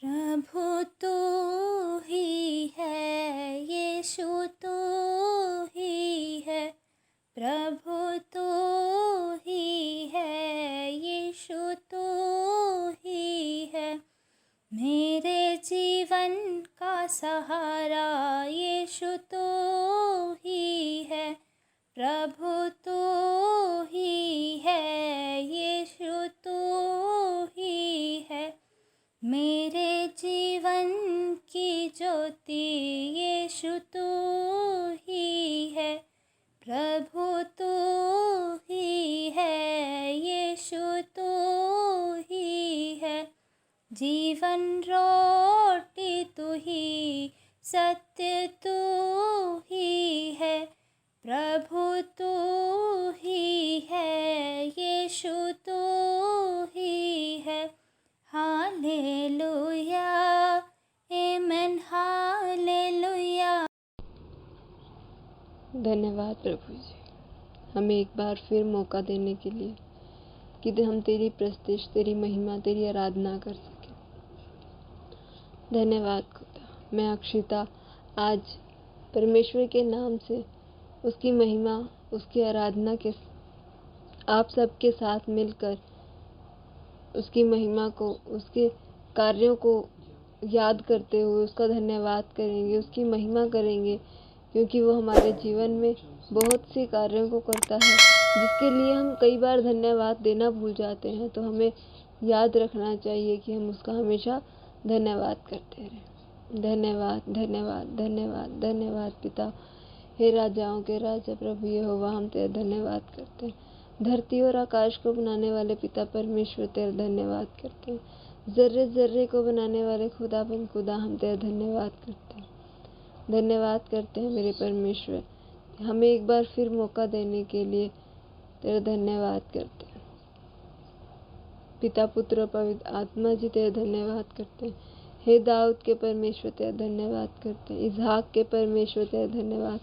प्रभु तू ही है, यीशु तू ही है, प्रभु तू ही है, यीशु तू ही है, मेरे जीवन का सहारा यीशु तू ही है, प्रभु तू ही है, यीशु तू ही है, मेरे जीवन की ज्योति यीशु तू ही है, प्रभु तू ही है, यीशु तू ही है, जीवन रोटी तू ही, सत्य तू ही है, प्रभु तू ही है, यीशु तू ही है, हालेलुया, आमेन, हालेलुया। धन्यवाद प्रभु जी, हमें एक बार फिर मौका देने के लिए कि हम तेरी प्रस्तुति, तेरी महिमा, तेरी आराधना कर सकें। धन्यवाद खुदा। मैं अक्षिता आज परमेश्वर के नाम से उसकी महिमा, उसकी आराधना के आप सबके साथ मिलकर उसकी महिमा को, उसके कार्यों को याद करते हुए उसका धन्यवाद करेंगे, उसकी महिमा करेंगे, क्योंकि वो हमारे जीवन में बहुत सी कार्यों को करता है जिसके लिए हम कई बार धन्यवाद देना भूल जाते हैं। तो हमें याद रखना चाहिए कि हम उसका हमेशा धन्यवाद करते रहें। धन्यवाद, धन्यवाद, धन्यवाद, धन्यवाद पिता। हे राजाओं के राजा प्रभु यहोवा, हम तेरा धन्यवाद करते हैं। धरती और आकाश को बनाने वाले पिता परमेश्वर तेरा धन्यवाद करते हैं। जर्रे जर्रे को बनाने वाले खुदाबंद खुदा, हम तेरा धन्यवाद करते हैं। धन्यवाद करते हैं मेरे परमेश्वर, हमें एक बार फिर मौका देने के लिए तेरा धन्यवाद करते हैं। पिता, पुत्र और पवित्र आत्मा जी तेरा धन्यवाद करते हैं। हे दाऊद के परमेश्वर तेरा धन्यवाद करते हैं। इसहाक के परमेश्वर तेरा धन्यवाद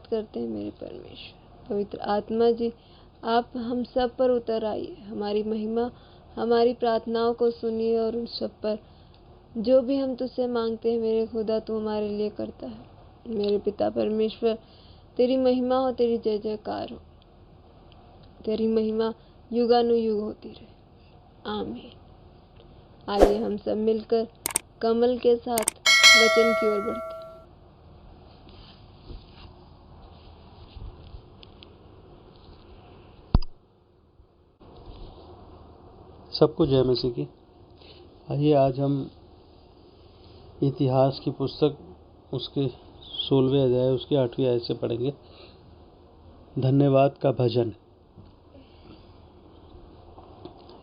करते हैं मेरे परमेश्वर। पवित्र आत्मा जी, आप हम सब पर उतर आइए, हमारी महिमा, हमारी प्रार्थनाओं को सुनिए और उन सब पर जो भी हम तुझसे मांगते हैं मेरे खुदा, तू हमारे लिए करता है। मेरे पिता परमेश्वर, तेरी महिमा हो, तेरी जय जयकार हो, तेरी महिमा युगानुयुग होती रहे। आमीन। आइए हम सब मिलकर कमल के साथ वचन की ओर बढ़ते हैं। सबको जय मसीह की। आइए आज हम इतिहास की पुस्तक उसके 16वें अध्याय उसकी 8वीं आयत से पढ़ेंगे। धन्यवाद का भजन।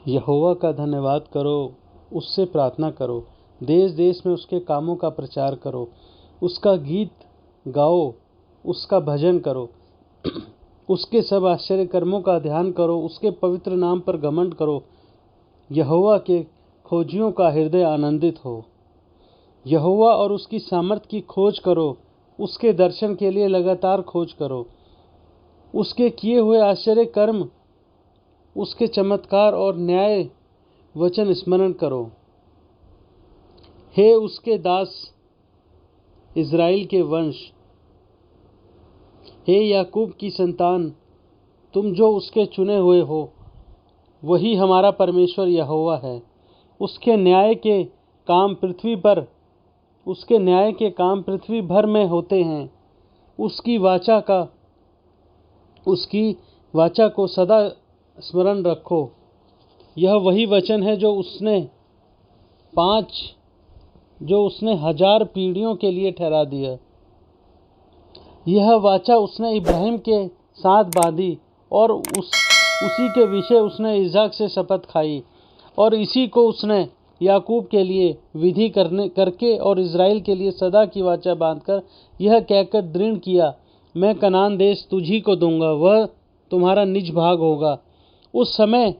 यहोवा का धन्यवाद करो, उससे प्रार्थना करो, देश देश में उसके कामों का प्रचार करो, उसका गीत गाओ, उसका भजन करो, उसके सब आश्चर्य कर्मों का ध्यान करो, उसके पवित्र नाम पर घमंड करो। यहोवा के खोजियों का हृदय आनंदित हो। यहोवा और उसकी सामर्थ की खोज करो, उसके दर्शन के लिए लगातार खोज करो। उसके किए हुए आश्चर्य कर्म, उसके चमत्कार और न्याय वचन स्मरण करो। हे उसके दास इज़राइल के वंश, हे याकूब की संतान, तुम जो उसके चुने हुए हो, वही हमारा परमेश्वर यहोवा है। उसके न्याय के काम पृथ्वी भर में होते हैं। उसकी वाचा को सदा स्मरण रखो। यह वही वचन है जो उसने 1000 पीढ़ियों के लिए ठहरा दिया। यह वाचा उसने इब्राहिम के साथ बांधी और उसी के विषय उसने इसहाक से शपथ खाई, और इसी को उसने याकूब के लिए विधि करके और इज़राइल के लिए सदा की वाचा बांधकर यह कहकर दृढ़ किया, मैं कनान देश तुझी को दूंगा, वह तुम्हारा निज भाग होगा। उस समय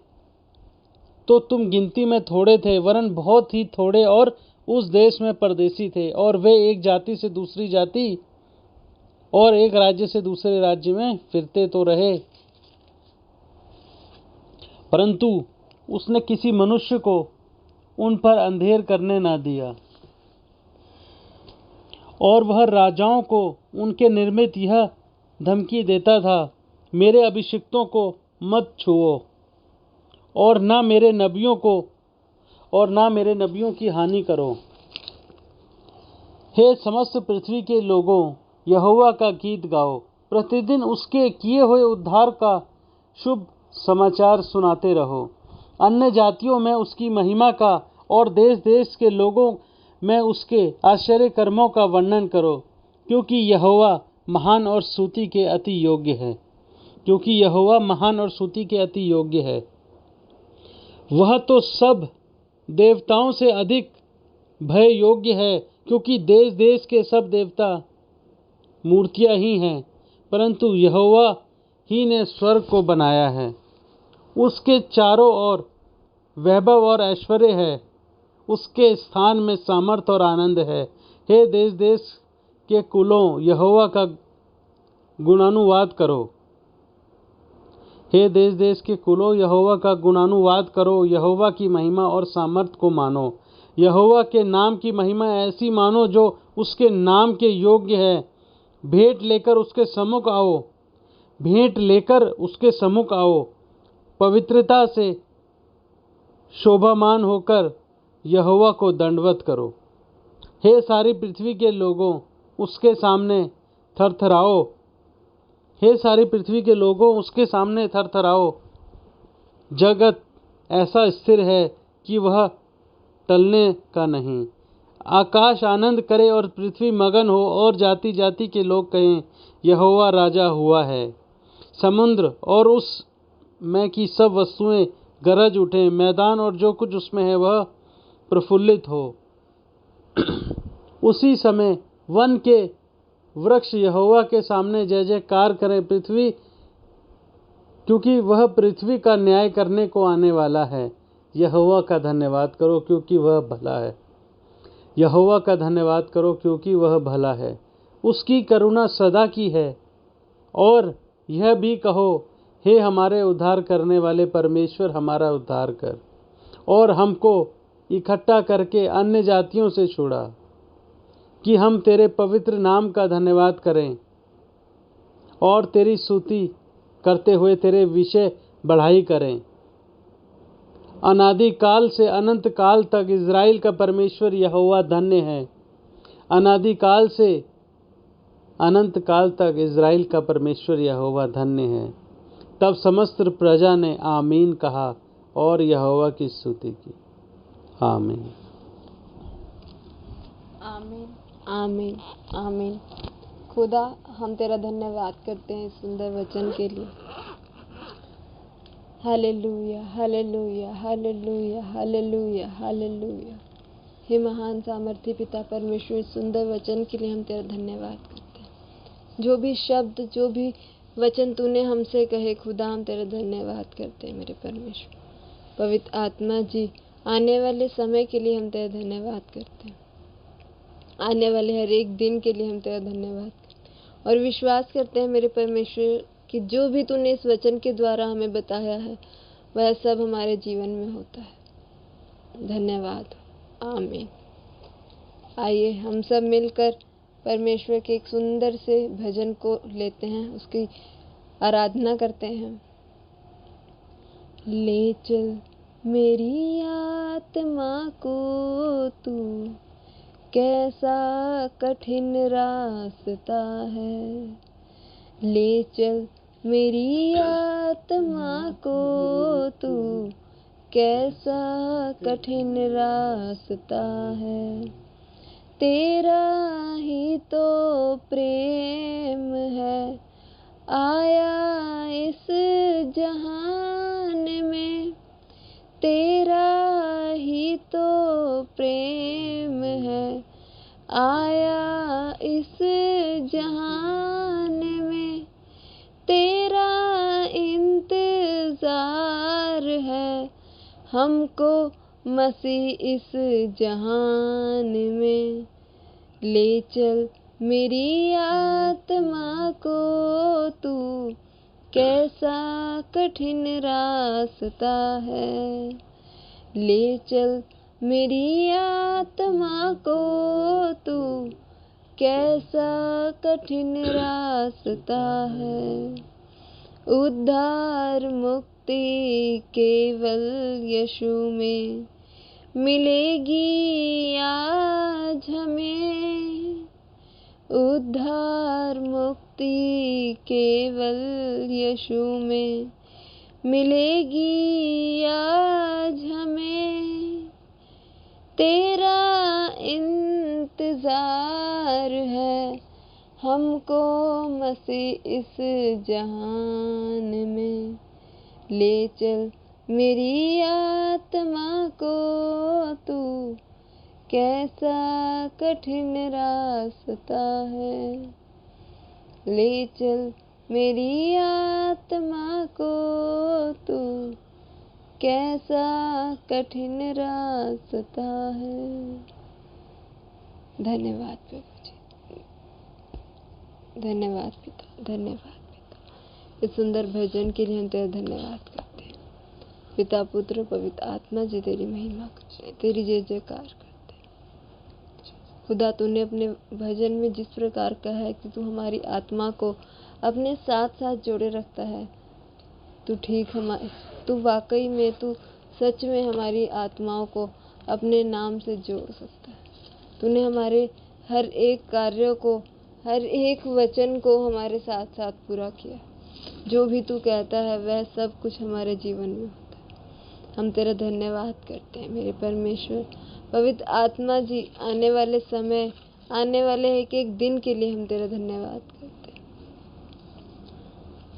तो तुम गिनती में थोड़े थे, वरन बहुत ही थोड़े और उस देश में परदेसी थे, और वे एक जाति से दूसरी जाति और एक राज्य से दूसरे राज्य में फिरते तो रहे, परंतु उसने किसी मनुष्य को उन पर अंधेर करने ना दिया। और वह राजाओं को उनके निर्मित यह धमकी देता था, मेरे अभिषिक्तों को मत छुओ और ना मेरे नबियों की हानि करो। हे समस्त पृथ्वी के लोगों, यहोवा का गीत गाओ, प्रतिदिन उसके किए हुए उद्धार का शुभ समाचार सुनाते रहो। अन्य जातियों में उसकी महिमा का और देश देश के लोगों में उसके आश्चर्य कर्मों का वर्णन करो, क्योंकि यहोवा महान और स्तुति के अति योग्य है। वह तो सब देवताओं से अधिक भय योग्य है, क्योंकि देश देश के सब देवता मूर्तियां ही हैं, परंतु यहोवा ही ने स्वर्ग को बनाया है। उसके चारों ओर वैभव और ऐश्वर्य है, उसके स्थान में सामर्थ और आनंद है। हे देश देश के कुलों, यहोवा का गुणानुवाद करो। यहोवा की महिमा और सामर्थ को मानो। यहोवा के नाम की महिमा ऐसी मानो जो उसके नाम के योग्य है। भेंट लेकर उसके सम्मुख आओ। पवित्रता से शोभामान होकर यहोवा को दंडवत करो। हे सारी पृथ्वी के लोगों, उसके सामने थरथराओ। जगत ऐसा स्थिर है कि वह टलने का नहीं। आकाश आनंद करे और पृथ्वी मगन हो, और जाति जाति के लोग कहें, यहोवा राजा हुआ है। समुद्र और उस में की सब वस्तुएं गरज उठें, मैदान और जो कुछ उसमें है वह प्रफुल्लित हो। उसी समय वन के वृक्ष यहोवा के सामने जय जयकार करें, क्योंकि वह पृथ्वी का न्याय करने को आने वाला है। यहोवा का धन्यवाद करो, क्योंकि वह भला है। उसकी करुणा सदा की है। और यह भी कहो, हे हमारे उद्धार करने वाले परमेश्वर, हमारा उद्धार कर और हमको इकट्ठा करके अन्य जातियों से छुड़ा, कि हम तेरे पवित्र नाम का धन्यवाद करें और तेरी स्तुति करते हुए तेरे विषय बढ़ाई करें। अनादि काल से अनंत काल तक इज़राइल का परमेश्वर यहोवा धन्य है। अनादि काल से अनंत काल तक इज़राइल का परमेश्वर यहोवा धन्य है। तब समस्त प्रजा ने आमीन कहा और यहोवा की स्तुति की। आमीन। आमीन, आमीन, आमीन। खुदा, हम तेरा धन्यवाद करते हैं इस सुंदर वचन के लिए। Hallelujah, hallelujah, hallelujah, hallelujah, hallelujah. हे महान सामर्थी पिता परमेश्वर, इस सुंदर वचन के लिए हम तेरा धन्यवाद करते हैं। जो भी शब्द, जो भी वचन तूने हमसे कहे खुदा, हम तेरा धन्यवाद करते हैं मेरे परमेश्वर। पवित्र आत्मा जी, आने वाले समय के लिए हम तेरा धन्यवाद करते हैं। आने वाले हर एक दिन के लिए हम तेरा धन्यवाद करते हैं और विश्वास करते हैं मेरे परमेश्वर कि जो भी तूने इस वचन के द्वारा हमें बताया है वह सब हमारे जीवन में होता है। धन्यवाद। आमीन। आइए हम सब मिलकर परमेश्वर के एक सुंदर से भजन को लेते हैं, उसकी आराधना करते हैं। ले चल मेरी आत्मा को तू, कैसा कठिन रास्ता है। ले चल मेरी आत्मा को तू, कैसा कठिन रास्ता है। तेरा ही तो प्रेम है आया इस जहान में। तेरा ही तो प्रेम है आया इस जहान में। तेरा इंतजार है हमको मसीह इस जहान में। ले चल मेरी आत्मा को तू, कैसा कठिन रास्ता है। ले चल मेरी आत्मा को तू कैसा कठिन रास्ता है। उद्धार मुक्ति केवल यीशु में मिलेगी आज हमें। उद्धार मुक्ति केवल यीशु में मिलेगी आज हमें। तेरा इंतजार है हमको मसीह इस जहान में। ले चल मेरी आत्मा को तू कैसा कठिन रास्ता है। ले चल मेरी आत्मा को तू कैसा कठिन रास्ता है। धन्यवाद प्रभु जी, धन्यवाद पिता, धन्यवाद पिता। इस सुंदर भजन के लिए हम तेरा धन्यवाद करते हैं। पिता, पुत्र, पवित्र आत्मा जी तेरी महिमा करते हैं, तेरी जय जयकार करते हैं। खुदा, तूने अपने भजन में जिस प्रकार कहा है कि तू हमारी आत्मा को अपने साथ साथ जोड़े रखता है, तू वाकई में, तू सच में हमारी आत्माओं को अपने नाम से जोड़ सकता है। तूने हमारे हर एक कार्यों को, हर एक वचन को हमारे साथ साथ पूरा किया। जो भी तू कहता है वह सब कुछ हमारे जीवन में होता है। हम तेरा धन्यवाद करते हैं मेरे परमेश्वर। पवित्र आत्मा जी, आने वाले समय, आने वाले एक एक दिन के लिए हम तेरा धन्यवाद करते हैं।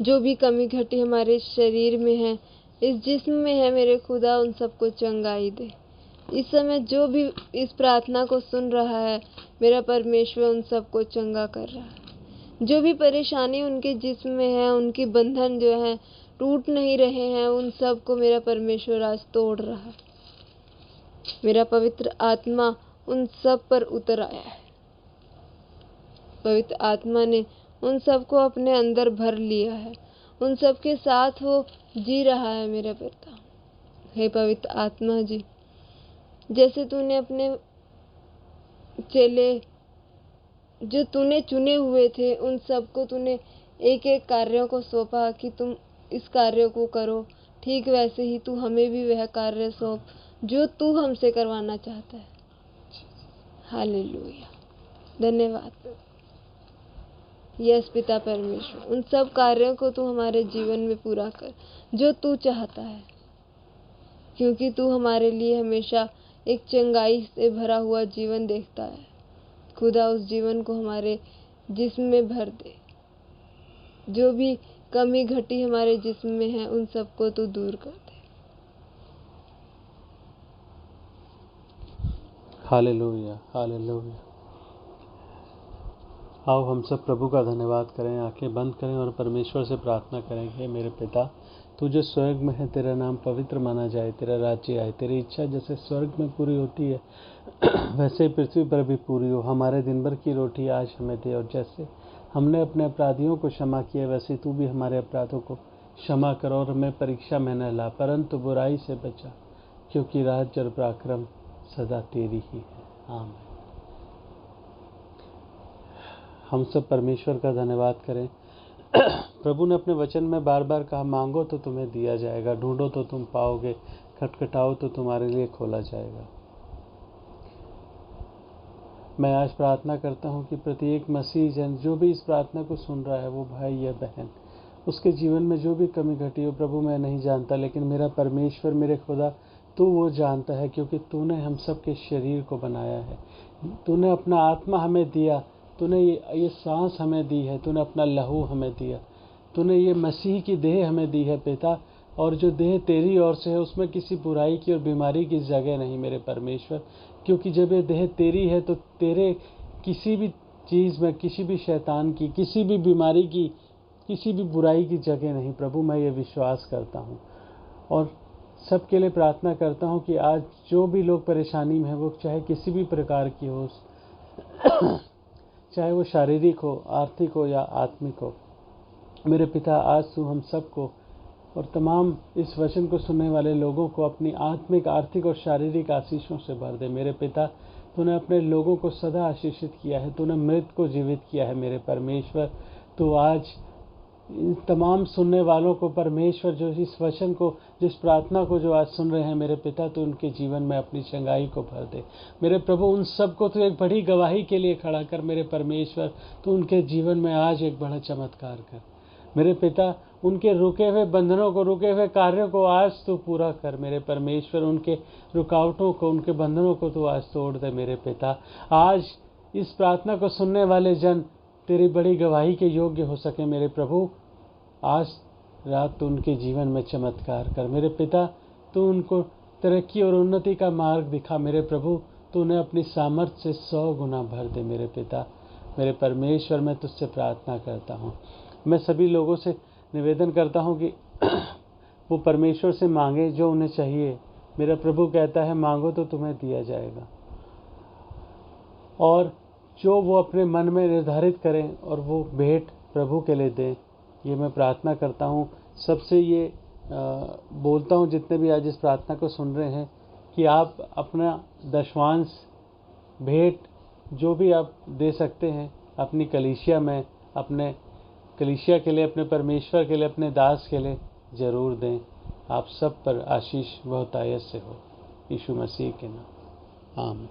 जो भी कमी घटी हमारे शरीर में है, इस जिस्म में है मेरे खुदा, उन सबको चंगाई दे। इस समय जो भी इस प्रार्थना को सुन रहा है मेरा परमेश्वर, उन सबको चंगा कर रहा है। जो भी परेशानी उनके जिस्म में है, उनकी बंधन जो है टूट नहीं रहे हैं, उन सब को मेरा परमेश्वर आज तोड़ रहा है। मेरा पवित्र आत्मा उन सब पर उतर आया है। पवित्र आत्मा ने उन सबको अपने अंदर भर लिया है। उन सब के साथ वो जी रहा है मेरे पिता। हे पवित्र आत्मा जी, जैसे तूने अपने चेले जो तूने चुने हुए थे, उन सबको तूने एक एक कार्यों को सौंपा कि तुम इस कार्य को करो, ठीक वैसे ही तू हमें भी वह कार्य सौंप जो तू हमसे करवाना चाहता है। हालेलुया, धन्यवाद प्रभु। यस पिता परमेश्वर, उन सब कार्यों को तू हमारे जीवन में पूरा कर जो तू चाहता है, क्योंकि तू हमारे लिए हमेशा एक चंगाई से भरा हुआ जीवन देखता है। खुदा, उस जीवन को हमारे जिस्म में भर दे। जो भी कमी घटी हमारे जिस्म में है, उन सबको तू दूर कर दे। Hallelujah, hallelujah. आओ हम सब प्रभु का धन्यवाद करें, आंखें बंद करें और परमेश्वर से प्रार्थना करेंगे। मेरे पिता, तू जो स्वर्ग में है, तेरा नाम पवित्र माना जाए, तेरा राज्य आए, तेरी इच्छा जैसे स्वर्ग में पूरी होती है वैसे ही पृथ्वी पर भी पूरी हो। हमारे दिन भर की रोटी आज हमें दे, और जैसे हमने अपने अपराधियों को क्षमा किया, वैसे तू भी हमारे अपराधों को क्षमा कर, और हमें परीक्षा में न ला, परंतु बुराई से बचा, क्योंकि राज्य और पराक्रम सदा तेरी ही है। आमीन। हम सब परमेश्वर का धन्यवाद करें। प्रभु ने अपने वचन में बार बार कहा, मांगो तो तुम्हें दिया जाएगा, ढूंढो तो तुम पाओगे, खटखटाओ तो तुम्हारे लिए खोला जाएगा। मैं आज प्रार्थना करता हूं कि प्रत्येक मसीह जन जो भी इस प्रार्थना को सुन रहा है, वो भाई या बहन, उसके जीवन में जो भी कमी घटी हो, प्रभु मैं नहीं जानता, लेकिन मेरा परमेश्वर, मेरे खुदा, तू वो जानता है, क्योंकि तूने हम सब के शरीर को बनाया है। तूने अपना आत्मा हमें दिया, तूने ये सांस हमें दी है, तूने अपना लहू हमें दिया, तूने ये मसीह की देह हमें दी है पिता। और जो देह तेरी ओर से है, उसमें किसी बुराई की और बीमारी की जगह नहीं मेरे परमेश्वर, क्योंकि जब ये देह तेरी है तो तेरे किसी भी चीज़ में, किसी भी शैतान की, किसी भी बीमारी की, किसी भी बुराई की जगह नहीं। प्रभु मैं ये विश्वास करता हूँ और सबके लिए प्रार्थना करता हूँ कि आज जो भी लोग परेशानी में हैं, वो चाहे किसी भी प्रकार की हो, चाहे वो शारीरिक हो, आर्थिक हो या आत्मिक हो, मेरे पिता आज तू हम सबको और तमाम इस वचन को सुनने वाले लोगों को अपनी आत्मिक, आर्थिक और शारीरिक आशीषों से भर दे। मेरे पिता, तूने अपने लोगों को सदा आशीषित किया है, तूने मृत को जीवित किया है। मेरे परमेश्वर, तो आज इन तमाम सुनने वालों को परमेश्वर, जो इस वचन को, जिस प्रार्थना को जो आज सुन रहे हैं मेरे पिता, तो उनके जीवन में अपनी चंगाई को भर दे। मेरे प्रभु, उन सबको तो एक बड़ी गवाही के लिए खड़ा कर मेरे परमेश्वर, तो उनके जीवन में आज एक बड़ा चमत्कार कर मेरे पिता। उनके रुके हुए बंधनों को, रुके हुए कार्यों को आज तो पूरा कर मेरे परमेश्वर। उनके रुकावटों को, उनके बंधनों को तो आज तोड़ दे मेरे पिता। आज इस प्रार्थना को सुनने वाले जन तेरी बड़ी गवाही के योग्य हो सके मेरे प्रभु। आज रात तो उनके जीवन में चमत्कार कर मेरे पिता। तो उनको तरक्की और उन्नति का मार्ग दिखा मेरे प्रभु। तो उन्हें अपनी सामर्थ्य से 100 गुना भर दे मेरे पिता। मेरे परमेश्वर, मैं तुझसे प्रार्थना करता हूँ। मैं सभी लोगों से निवेदन करता हूँ कि वो परमेश्वर से मांगे जो उन्हें चाहिए। मेरा प्रभु कहता है, मांगो तो तुम्हें दिया जाएगा, और जो वो अपने मन में निर्धारित करें और वो भेंट प्रभु के लिए दें। ये मैं प्रार्थना करता हूँ। सबसे ये बोलता हूँ, जितने भी आज इस प्रार्थना को सुन रहे हैं, कि आप अपना दशवांश भेंट जो भी आप दे सकते हैं अपनी कलीसिया में, अपने कलीसिया के लिए, अपने परमेश्वर के लिए, अपने दास के लिए ज़रूर दें। आप सब पर आशीष बहुतायत से हो, यीशु मसीह के नाम, आमीन।